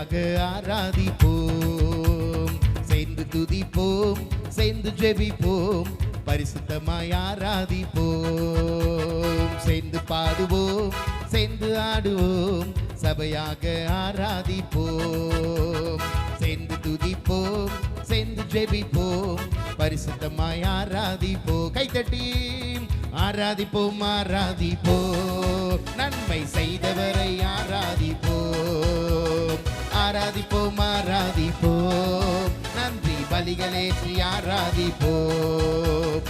சபையாக ஆராதிப்போம், சேர்ந்து துதிப்போம், சேர்ந்து ஜெபிப்போம், பரிசுத்தமாய் ஆராதிப்போம், சேர்ந்து பாடுவோம், சேர்ந்து ஆடுவோம், சபையாக ஆராதிப்போம், சேர்ந்து துதிப்போம், சேர்ந்து ஜெபிப்போம், பரிசுத்தமாய் ஆராதிப்போம். கைத்தட்டி ஆராதிப்போம், ஆராதிப்போம், நன்மை செய்தவரை ஆராதிப்போம், ஆராதிப்போம், ஆராதிப்போம், நன்றி பலிகளேற்றி ஆராதிப்போம்,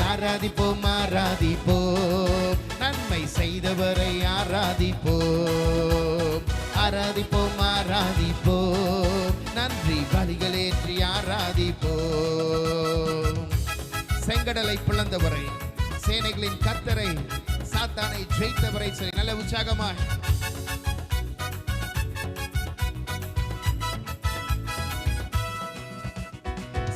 ஆராதிப்போம், ஆராதிப்போம், நன்மை செய்தவரை ஆராதிப்போம், ஆராதிப்போம், ஆராதிப்போம், நன்றி பலிகளேற்றி ஆராதிப்போம். செங்கடலை பிளந்தவரை, சேனைகளின் கர்த்தரை, சாத்தானை ஜெயித்தவரை சரி நல்ல உற்சாகமாய்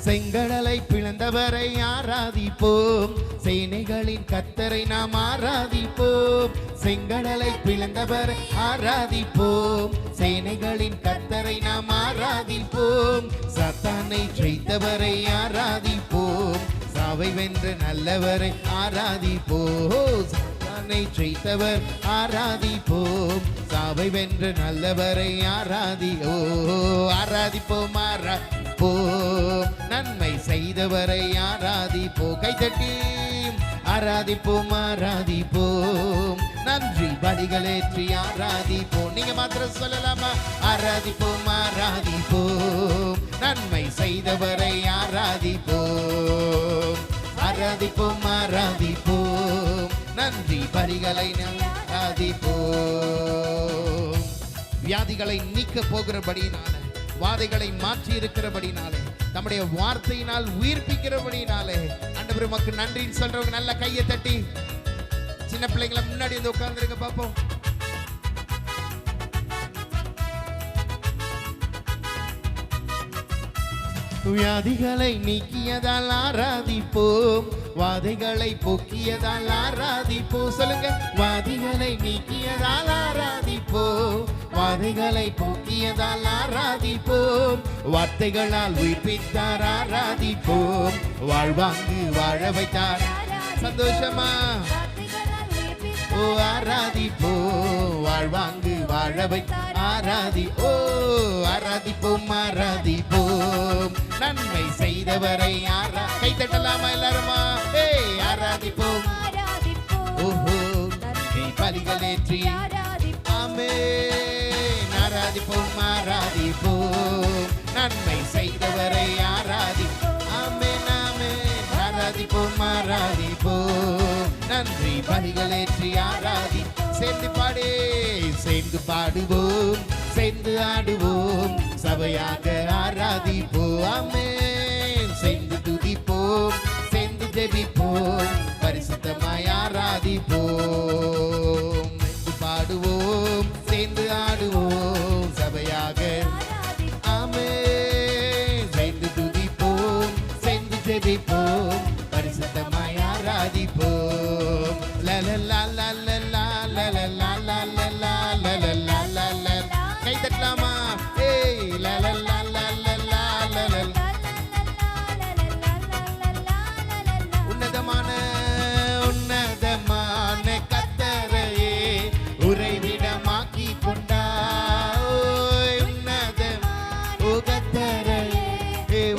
செங்கடலை பிளந்தவரை ஆராதிப்போம், சேனைகளின் கர்த்தரை நாம் ஆராதிப்போம், செங்கடலை பிளந்தவரை ஆராதிப்போம், சேனைகளின் கர்த்தரை நாம் ஆராதிப்போம், சாத்தானை ஜெயித்தவரை ஆராதிப்போம், சாவை வென்ற நல்லவரை ஆராதிப்போம், சாத்தானை ஜெயித்தவர் ஆராதிப்போம், சாவை வென்ற நல்லவரை ஆராதிப்போம், ஆராதிப்போம், நன்மை செய்தவரை ஆராதிப்போம். கைதட்டி ஆராதிப்போம், ஆராதிப்போம், நன்றி பலிகளேற்றி ஆராதிப்போம். நீங்க மாத்திரம் சொல்லலாமா? ஆராதிப்போம், ஆராதிப்போம், நன்மை செய்தவரை ஆராதிப்போம், ஆராதிப்போம், ஆராதிப்போம், நன்றி பலிகளை ஆராதிப்போம். வியாதிகளை நீக்க போகிறபடினால, வாதைகளை மாற்றி இருக்கிறபடினாலே, நம்முடைய வார்த்தையினால் உயிர்ப்பிக்கிறபடினாலே ஆண்டவர் உமக்கு நன்றின்னு சொல்றவங்க நல்ல கையை தட்டி சின்ன பிள்ளைங்களை முன்னாடி வந்து உட்கார்ந்துருங்க பார்ப்போம். வியாதிகளை நீக்கியதால் ஆராதிப்போம், வாதைகளை போக்கியதால் ஆராதிப்போம். சொல்லுங்க, வாதிகளை நீக்கியதால் ஆராதிப்போம், வாதைகளை போக்கியதால் ஆராதிப்போம், வார்த்தைகளால் உயிர்ப்பித்தார் ஆராதிப்போம், வாழ்வாங்கு வாழ வைத்தார். சந்தோஷமா ஓ ஆராதிப்போம், வாழ்வாங்கு வாழ வைத்தார் ஆராதிப்போம், ஆராதிப்போம், நன்மை செய்தவரை கைத்தட்டலாமா எல்லாருமா? ஆராதிப்போம், ஓஹோ பலிகளேற்றி ஆமென், ஆராதிப்போம், ஆராதிப்போம், நன்மை செய்தவரை ஆமென், ஆமென், ஆராதிப்போம், ஆராதிப்போம், நன்றி பலிகளேற்றி சேர்ந்து பாடே, சேர்ந்து பாடுவோம், சேர்ந்து ஆடுவோம், சபையாக ஆராதிப்போம், ஆமென், சேர்ந்து துதிப்போம், சேர்ந்து ஜெபிப்போம், பரிசுத்தமாய் ஆராதிப்போம், சேர்ந்து பாடுவோம், சேர்ந்து ஆடுவோம், சபையாக ஆமென், சேர்ந்து துதிப்போம், சேர்ந்து ஜெபிப்போம், பரிசுத்தமாய் ஆராதிப்போம். லலலா லலலா லலலா லலலா லலலா லலலா கை தட்டலாமா? லலலா லலலா லலலா உன்னதமான உன்னதமான கர்த்தரையே உறைவிடமாக்கி கொண்டாய், உன்னதமான கர்த்தரையே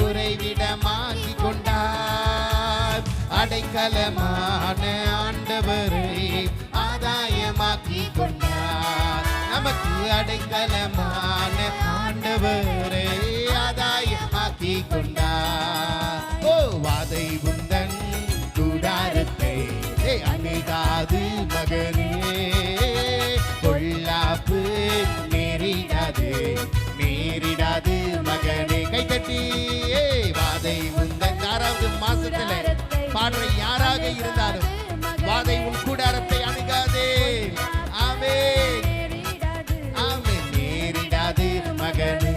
உறைவிடமாக்கி கொண்டாய், அடைக்கலமான ஆண்டவரை ஆதாயமாக்கி கொண்டார், நமக்கு அடைக்கலமான ஆண்டவரை ஆதாயமாக்கி கொண்டார். ஓ வாதை உந்தன் கூடாரத்தை அணுகாது மகனே, பொல்லாப்பு நேரிடாது நேரிடாது மகனே. கைத்தட்டி வாதை உந்தன் 6வது மாசத்துல பாடுற யாராக இருந்தாலும் வாதை உன் கூடாரத்தை அணுகாதே. ஆமென், ஆமென், நேரிடாது மகனே.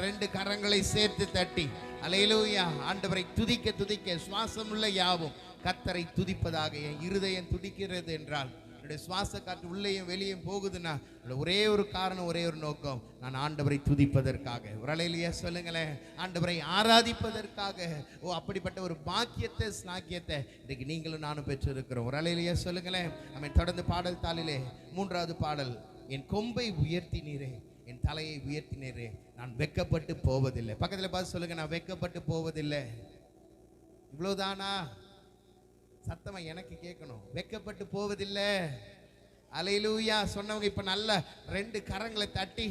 ரெண்டு கரங்களை சேர்த்து தட்டி அல்லேலூயா. ஆண்டவரை துதிக்க துதிக்க சுவாசம் உள்ள யாவும் கர்த்தரை துதிப்பதாக. என் இருதயம் துடிக்கிறது என்றால், என்னுடைய சுவாச காற்று உள்ளேயும் வெளியும் போகுதுன்னா ஒரே ஒரு காரணம், ஒரே ஒரு நோக்கம், நான் ஆண்டவரை துதிப்பதற்காக. ஒரு அல்லேலூயா சொல்லுங்களேன். ஆண்டவரை ஆராதிப்பதற்காக. ஓ, அப்படிப்பட்ட ஒரு பாக்கியத்தை ஸ்நாக்கியத்தை இன்றைக்கு நீங்களும் நானும் பெற்றிருக்கிறோம். ஒரு அல்லேலூயா சொல்லுங்களேன். நம்ம தொடர்ந்து பாடல் தாளிலே 3வது பாடல், என் கொம்பை உயர்த்தினீரே, என் தலையை உயர்த்தினீரே, நான் வெட்கப்பட்டு போவதில்லை. பக்கத்தில் பார்த்து சொல்லுங்க, நான் வெட்கப்பட்டு போவதில்லை. இவ்வளவுதானா? சத்தமா எனக்கு கேட்கணும். வெட்கப்பட்டு போவதில்லை. அல்லேலூயா சொன்னவங்க இப்ப நல்ல 2 கரங்களை தட்டி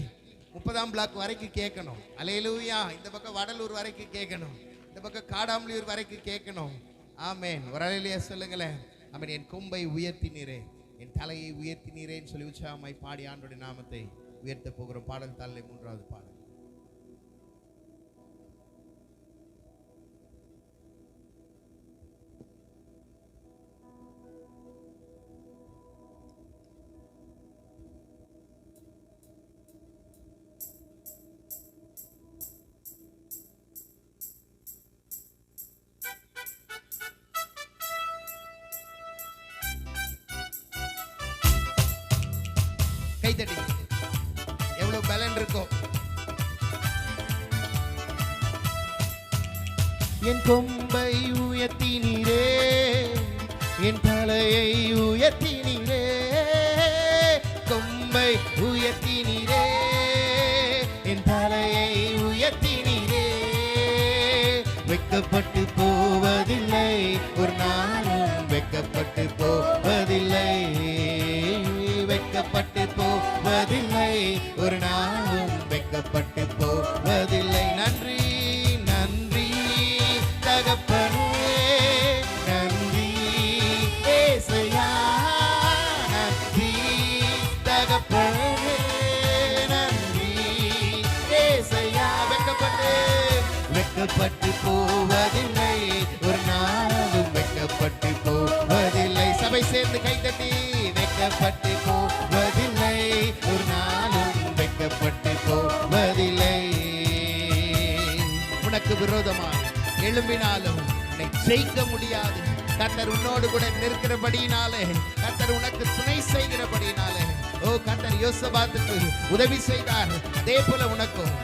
30ஆம் பிளாக் வரைக்கும் கேட்கணும். அல்லேலூயா. இந்த பக்கம் வடலூர் வரைக்கும் கேட்கணும், இந்த பக்கம் காடாமலியூர் வரைக்கும் கேட்கணும். ஆமென். ஒரு அல்லேலூயா சொல்லுங்களேன். ஆமென். என் கொம்பை உயர்த்தினீரே, என் தலையை உயர்த்தினீரேன்னு சொல்லி உற்சாகமாய் பாடி ஆண்டவருடைய நாமத்தை உயர்த்த போகிற பாடல் தாளிலே 3வது பாடல். கைதட்டி எவ்வளவு பலன் இருக்கும். என் கொம்பை உயர்த்தினீரே, என் தலையை உயர்த்தினீரே, கொம்பை உயர்த்தினீரே, என் தலையை உயர்த்தினீரே, வெட்கப்பட்டு போவதில்லை, ஒரு நாளும் வெட்கப்பட்டு போவதில்லை, வெட்கப்பட்டு போவதில்லை, ஒரு நாளும் வெட்கப்பட்டு போவதில்லை. நன்றி நன்றி தகப்பனே, நன்றி ஏசையா, நன்றி தகப்பனே, நன்றி ஏசையா. வெட்கப்பட்டு போவதில்லை, ஒரு நாளும் வெட்கப்பட்டு போவதில்லை. சபை சேர்ந்து கைதட்டி, வெட்கப்பட்டு போவதில்லை, ஒரு நாளும் வெட்கப்பட்டு போவதில்லை. உனக்கு விரோதமாக எழும்பினாலும் உன்னை ஜெயிக்க முடியாது. கர்த்தர் உன்னோடு கூட நிற்கிறபடியினாலே, கர்த்தர் உனக்கு துணை செய்கிறபடியினாலே, ஓ கர்த்தர் யோசபாத்துக்கு உதவி செய்தார், அதே போல உனக்கும்.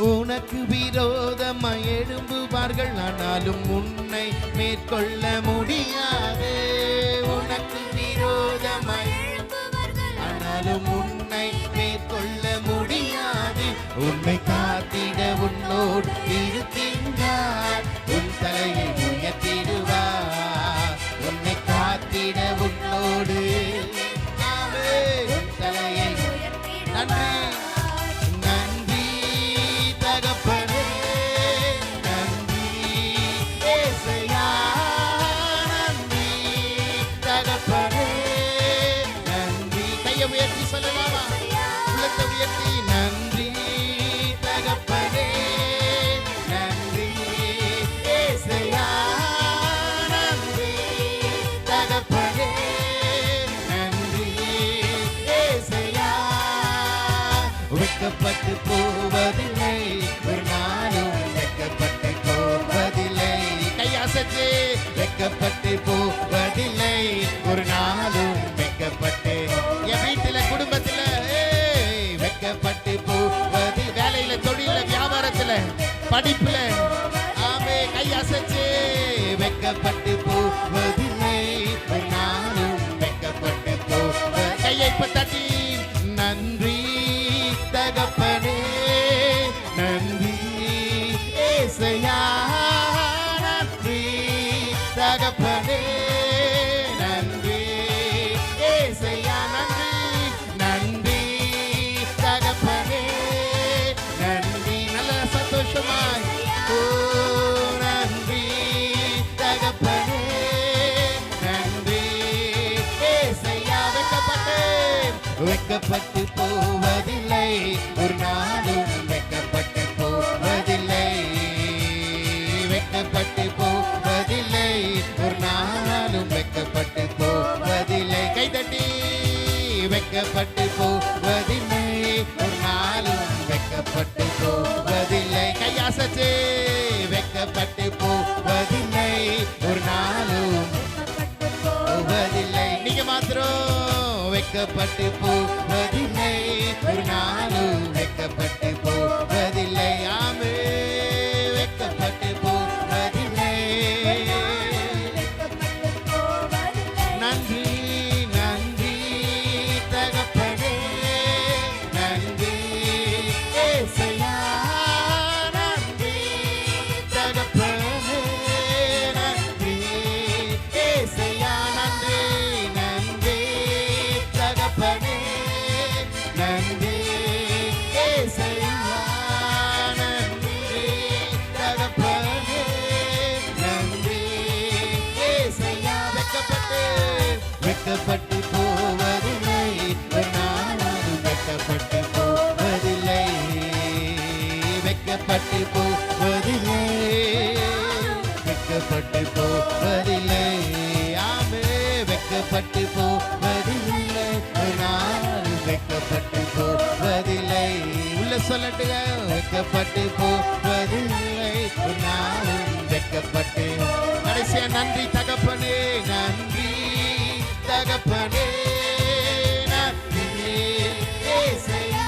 உனக்கு விரோதமாய் எழும்புவார்கள், ஆனாலும் உன்னை மேற்கொள்ள முடியாது. உனக்கு விரோத யாராலும் உன்னை மேற்கொள்ள முடியாது. உன்னை காத்திட உன்னோடு இருக்கின்றார். உன் தலையை உயர்த்திடுவார். உன்னை காத்திட உன்னோடு உன் தலையை. நன்றி நன்றி தகப்பனே, நன்றி ஏசையா, நன்றி தகப்பனே, நன்றி. கையை உயர்த்தி சொல்லலாமா? உள்ளத்தை உயர்த்தி நன்றி தகப்பனே, நன்றி ஏசையா, நன்றி தகப்பனே, நன்றி ஏசையா. வெட்கப்பட்டு போவதில்லை, ஒரு நாளும் வெட்கப்பட்டு போவதில்லை. கையாசத்து வெட்கப்பட்டு போவதில்லை, ஒரு நாளும் வெட்கப்பட்டு. என் வீட்டுல குடும்பத்துல வெட்கப்பட்டு போவது, வேலையில தொழில வியாபாரத்துல படிப்புல ஆமே கையாசத்து வெட்கப்பட்டு போவதில்லை, ஒரு நாளும் வெட்கப்பட்டு போவ. கையை இப்ப தட்டி நன்றி தகப்பனே, நன்றி ஏசையா, நன்றி தகப்பனே, நன்றி ஏசையா, நன்றி நன்றி தகப்பனே, நன்றி. நல்ல சந்தோஷமாய் ஓ நன்றி தகப்பனே, நன்றி ஏசையா. வெட்கப்பட்டு போவதில்லை, ஒரு நாளும் வெட்கப்பட்டு போவதில்லை. வெட்கப்பட்டு போவதில்லை, ஒரு நாளும் வெட்கப்பட்டு போவதில்லை. கைதட்டி வெட்கப்பட்டு போவதில்லை, ஒரு நாளும் வெட்கப்பட்டு போவதில்லை. கையாசத்து வெட்கப்பட்டு போவதில்லை, ஒரு நாளும் போவதில்லை. நீங்க மாத்திரம் வெட்கப்பட்டு போவதில்லை, ஒரு நாளும் வெட்கப்பட்டு போவதில்லை. ஆமே வெட்கப்பட்டு போவதில்லை. நன்றி நன்றி தகப்பனே, நன்றி ஏசையா, நன்றி தகப்பனே, நன்றி ஏசையா, நன்றி நன்றி தகப்பனே, நன்றி ஏசையா, நன்றி தகப்பனே, நன்றி ஏசையா. வெட்கப்பட்டு போவதில்லை, ஒரு நாளும் வெட்கப்பட்டு போவதில்லை. வெட்கப்பட்டு போவதில்லை, வெட்கப்பட்டு போவதில்லை. ஆமே வெட்கப்பட்டு போவதில்லை, ஒரு நாளும் வெட்கப்பட்டு போவதில்லை. உள்ள சொல்லட்டுங்க வெட்கப்பட்டு போவதில்லை, ஒரு நாளும் வெட்கப்பட்டு. கடைசியா நன்றி தகப்பனே, நன்றி தகப்பனே, நன்றி ஏசையா,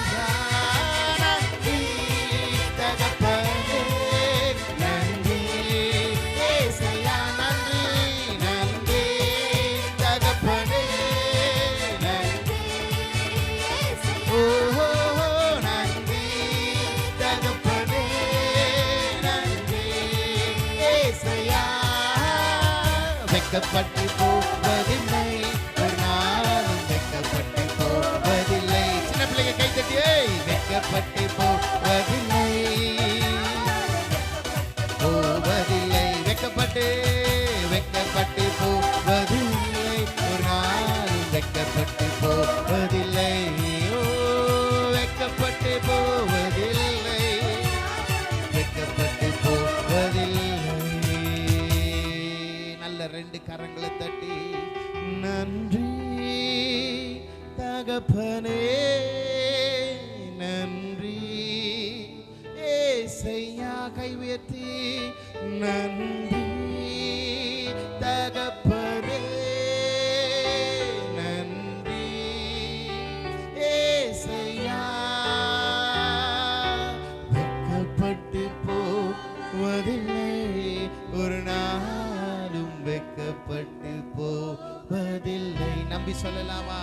நன்றி தகப்பனே, நன்றி ஏசையா, நன்றி நன்றி தகப்பனே, நன்றி ஓ நன்றி தகப்பனே, நன்றி ஏசையா. வெட்கப்பட்டு போவதில்லை, ஒரு நாளும் வெட்கப்பட்டு போவதில்லை. சின்ன பிள்ளைங்க கை தட்டி வெட்கப்பட்டு போவதில்லை, போவதில்லை. வெட்கப்பட்டு வெட்கப்பட்டு போவதில்லை, ஒரு நாளும் வெட்கப்பட்டு போவதில்லை. ஓ வெட்கப்பட்டு போவதில்லை, வெட்கப்பட்டு போவதில்லை. நல்ல ரெண்டு கரங்களை தட்டி நன்றி தகப்பனே, நன்றி ஏசையா. கை உயர்த்தி நன்றி தகப்பனே, நன்றி ஏசையா. வெட்கப்பட்டு போவதில்லை, ஒரு நாளும் வெட்கப்பட்டு போவதில்லை. நம்பி சொல்லலாமா?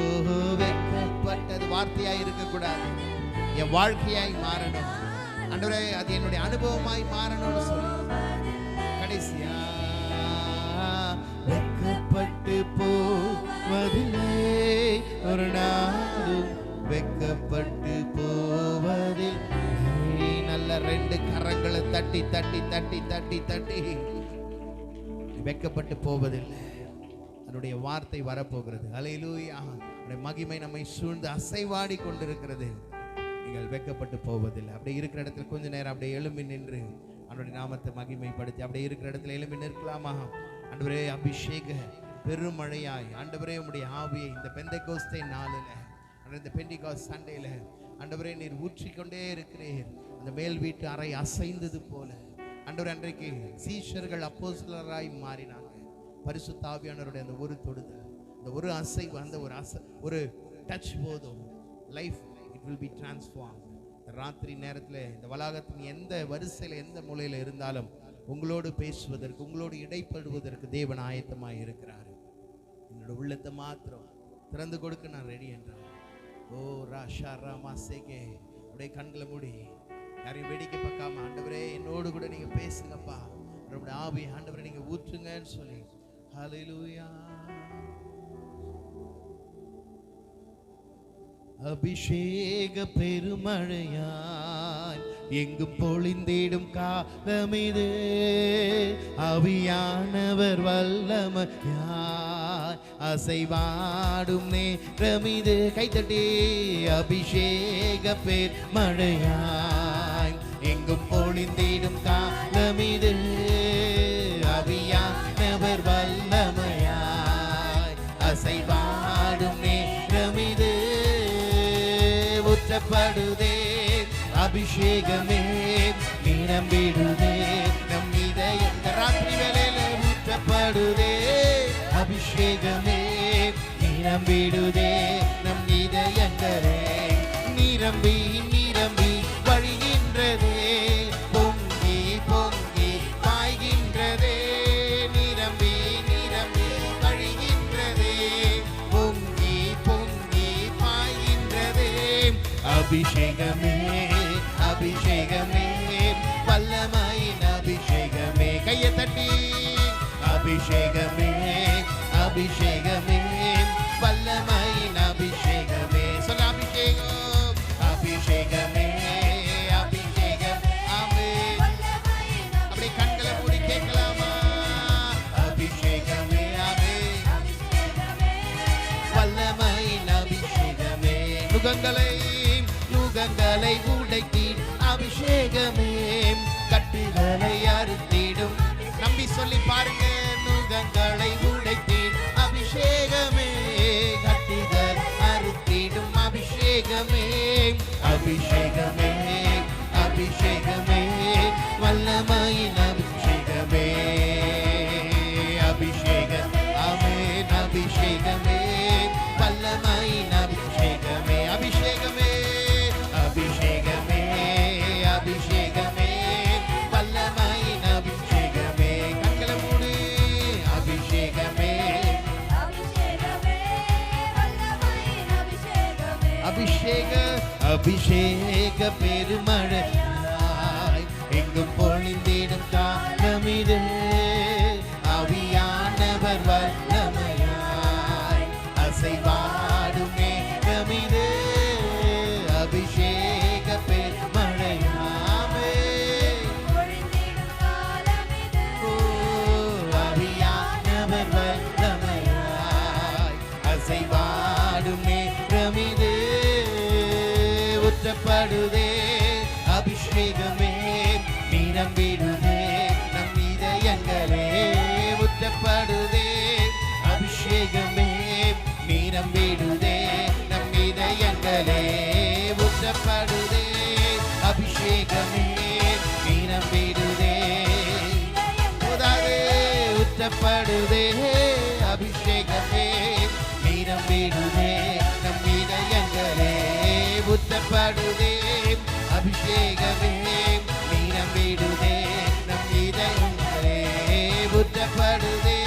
ஓஹோ வெட்கப்பட்டது வார்த்தையாய் இருக்கக்கூடாது, என் வாழ்க்கையாய் மாறணும் ஆண்டவரே, அது என்னுடைய அனுபவமாய் மாறணும்னு சொல்லி கடைசியா வெட்கப்பட்டு போவதில்லை ஒரு நாளும் வெட்கப்பட்டு போவதில்லை. நல்ல ரெண்டு கரங்களை தட்டி தட்டி தட்டி தட்டி தட்டி வெட்கப்பட்டு போவதில்லை. அதனுடைய வார்த்தை வரப்போகிறது. ஹல்லேலூயா. அவருடைய மகிமை நம்மை சூழ்ந்து அசைவாடி கொண்டிருக்கிறது. நீங்கள் வெட்கப்பட்டு போவதில்லை. அப்படியே இருக்கிற இடத்துல கொஞ்ச நேரம் அப்படியே எழும்பி நின்று அவருடைய நாமத்தை மகிமைப்படுத்தி அப்படியே இருக்கிற இடத்துல எழும்பி நிற்கலாமா? ஆண்டவரே, அபிஷேக பெருமழையாய் ஆண்டவரே உம்முடைய ஆவியை இந்த பெந்தெகோஸ்தே நாளில், இந்த பெண்டிகாஸ்ட் சண்டேல ஆண்டவரே நீர் ஊற்றிக்கொண்டே இருக்கிறீர். அந்த மேல் வீட்டு அறை அசைந்தது போல ஆண்டவரே, அன்றைக்கு சீஷர்கள் அப்போஸ்தலராய் மாறினாங்க. பரிசுத்த ஆவியானவருடைய அந்த ஒரு தொடுதல், அந்த ஒரு அசைவு, அந்த ஒரு டச் போதும், life it will be transform. ராத்திரி நேரத்தில் இந்த வளாகத்தின் எந்த வரிசையில் எந்த மூலையில் இருந்தாலும் உங்களோடு பேசுவதற்கு, உங்களோடு இடைப்படுவதற்கு தேவன் ஆயத்தமாக இருக்கிறார். என்னோட உள்ளத்தை மாத்திரம் திறந்து கொடுக்க நான் ரெடி என்றான். ஓ ராஷா ராமா சேகே, உடைய கண்களை மூடி யாரையும் வேடிக்கை பார்க்காம, ஆண்டவரே என்னோடு கூட நீங்க பேசுங்கப்பா, உங்களுடைய ஆவி ஆண்டவரே நீங்க ஊற்றுங்கன்னு சொல்லி. ஹல்லேலூயா. அபிஷேக பெருமழையாய் எங்கும் பொழிந்திடும் காலமிது, ஆவியானவர் வல்லமையாய் அசைவாடும் நேரமிது. கைத்தட்டி அபிஷேக பெருமழையாய் எங்கும் பொழிந்திடும் காலமிது, ஆவியானவர் வல்லமையாய் அசைவாடும் நேரமிது. ஊற்றப்படுதே அபிஷேகமே, நிரம்பிடுதே நம் இதயம். ராத்திரி வேளையில ஊற்றப்படுதே அபிஷேகமே, நிரம்பிடுதே நம் இதயங்களே. நிரம்பி நிரம்பி வழிகின்றதே, பொங்கி பொங்கி பாய்கின்றதே. நிரம்பி நிரம்பி வழிகின்றதே, பொங்கி பொங்கி பாய்கின்றதே. அபிஷேகமே அபிஷேகமே, வல்லமையின் அபிஷேகமே. கையை தட்டி அபிஷேகமே அபிஷேகமே, வல்லமையின் அபிஷேகமே. சொல்ல அபிஷேகம் அபிஷேகமே அபிஷேகம். ஆமென். அப்படியே கண்களை மூடி கேட்கலாமா? அபிஷேகமே ஆமென், வல்லமையின் அபிஷேகமே. நுகங்களை நுகங்களை உடைத்தி அபிஷேகமே, கட்டுகளை அறுத்திடும். நம்பி சொல்லி பாருங்க. நுகங்களை உடைத்தி அபிஷேகமே, கட்டுகள் அறுத்திடும் அபிஷேகமே. அபிஷேகமே அபிஷேகமே, வல்லமையின் அபிஷேகமே. அபிஷேகம் ஆமென், அபிஷேகமே வல்லமையின் அபிஷேகமே. அபிஷேகமே அபிஷேகமே அபிஷேகமே, வல்லமையின் அபிஷேகமே. கண்களை மூடி அபிஷேகமே அபிஷேக அபிஷேக பெருமழையாய் எங்கும் பொழிந்திடும் காலமிது, ஆவியானவர் வல்லமையாய் அசைவாடும் நேரமிது. அபிஷேக பெருமழையாமே, ஆவியானவர் வல்லமையாய் அசைவாடும் நேரமிது. ஊற்றப்படுதே அபிஷேகமே, நிரம்பிடுதே நம் இதயங்களே. ஊற்றப்படுதே அபிஷேகமே, நிரம்பிடுதே நம் இதயங்களே. ஊற்றப்படுதே அபிஷேகமே, நிரம்பிடுதே ஊற்றப்படுதே அபிஷேகமே, நிரம்பிடுதே நம் இதயங்களே. ஊற்றப்படுதே அபிஷேகமே, நிரம்பிடுதே நம் இதயங்களே. ஊற்றப்படுதே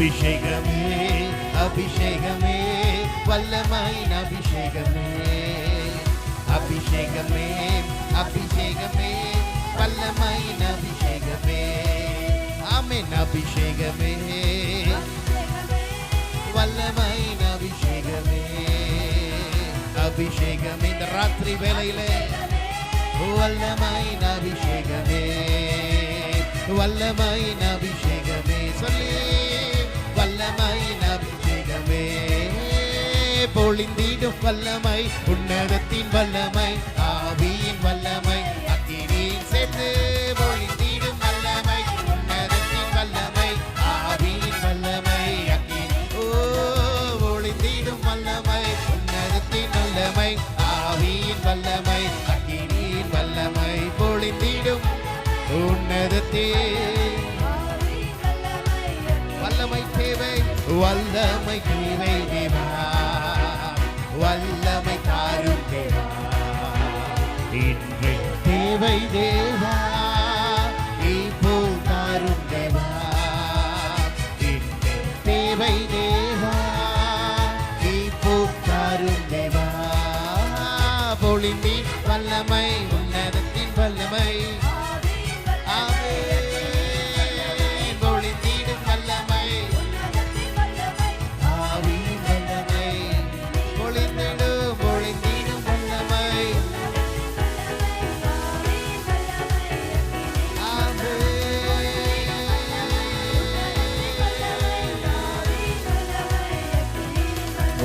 அபிஷேகமே அபிஷேகமே வல்லமையின் அபிஷேகமே அபிஷேகமே அபிஷேகமே வல்லமையின் அபிஷேகமே ஆமென் அபிஷேகமே வல்லமையின் அபிஷேகமே அபிஷேகமே இந்த ராத்திரி வேளையிலே வல்லமையின் அபிஷேகமே வல்லமையின் அபிஷேகமே சொல்லி வல்லமையின் அபிஷேகமே பொழிந்திடும் வல்லமை உன்னதத்தின் வல்லமை ஆவியின் வல்லமை அக்கினியின் சேர்ந்து பொழிந்திடும் வல்லமை உன்னதத்தின் வல்லமை ஆவியின் வல்லமை அக்கினி பொழிந்திடும் வல்லமை உன்னதத்தின் வல்லமை ஆவியின் வல்லமை அக்கினியின் வல்லமை பொழிந்திடும் உன்னதத்தின் வல்லமை தேவை வல்லமை தேவை தேவா வல்லமை தாரும் தேவா இன்றை தேவை தேவா இப்போ தாரும் தேவா இன்றை தேவை தேவா இப்போ தாரும் தேவா பொழிந்தி வல்லமை உன்னதத்தின் வல்லமை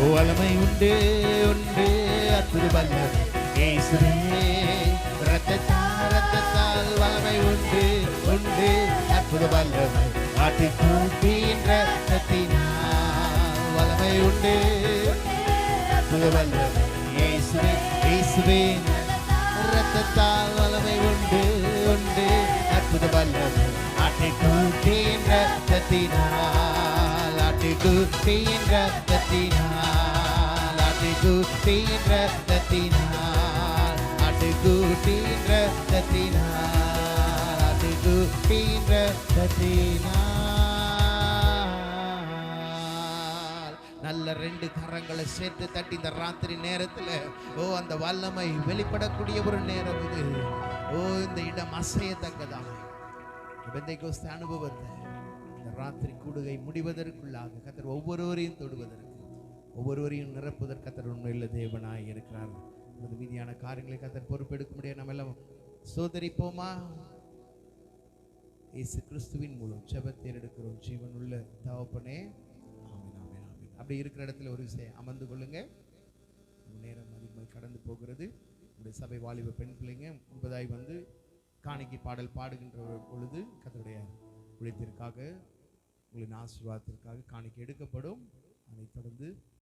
வல்லமை உண்டு உண்டு அற்புத வல்லமை இயேசுவே இரத்தத்தால் வல்லமை உண்டு உண்டு அற்புத வல்லமை ஆட்டுக்குட்டியின் இரத்தத்தினால் வல்லமை உண்டு அற்புத வல்லமை இயேசுவே இயேசுவே இரத்தத்தால் வல்லமை உண்டு உண்டு அற்புத வல்லமை ஆட்டுக்குட்டியின் இரத்தத்தினால் ஆட்டுக்குட்டியின் இரத்தத்தினால் ஆட்டுக்குட்டியின் இரத்தத்தினால் ஆட்டுக்குட்டியின் இரத்தத்தினால் ஆட்டுக்குட்டியின் இரத்தத்தினால் நல்ல ரெண்டு கரங்களை சேர்த்து தட்டி இந்த ராத்திரி நேரத்தில் அந்த வல்லமை வெளிப்படக்கூடிய ஒரு நேரம் இது. இந்த இடம் அசையத்தக்கதாக பெந்தைக்கோஸ்து அனுபவத்தை இந்த ராத்திரி கூடுகை முடிவதற்குள்ளாக கர்த்தர் ஒவ்வொருவரையும் தொடுவதற்கு ஒவ்வொருவரையும் நிரப்புவதற்கு கர்த்தர் உண்மையுள்ள தேவனாய் இருக்கிறார். அந்த மீதியான காரியங்களை கர்த்தர் பொறுப்பெடுக்க முடியாது. நம்ம எல்லாம் சோதரிப்போமா? இயேசு கிறிஸ்துவின் மூலம் ஜெபத்தை எடுக்கிறோம். ஜீவனுள்ள தகப்பனே, ஆமென் ஆமென் ஆமென். அப்படி இருக்கிற இடத்துல ஒரு விஷயம் அமர்ந்து கொள்ளுங்க. நேரம் அதிகமாக கடந்து போகிறது. உங்களுடைய சபை வாலிப பெண் பிள்ளைங்க முன்பதாய் வந்து காணிக்கை பாடல் பாடுகின்ற பொழுது கர்த்தருடைய உழைத்திற்காக உங்களின் ஆசீர்வாதத்திற்காக காணிக்கை எடுக்கப்படும். அதைத் தொடர்ந்து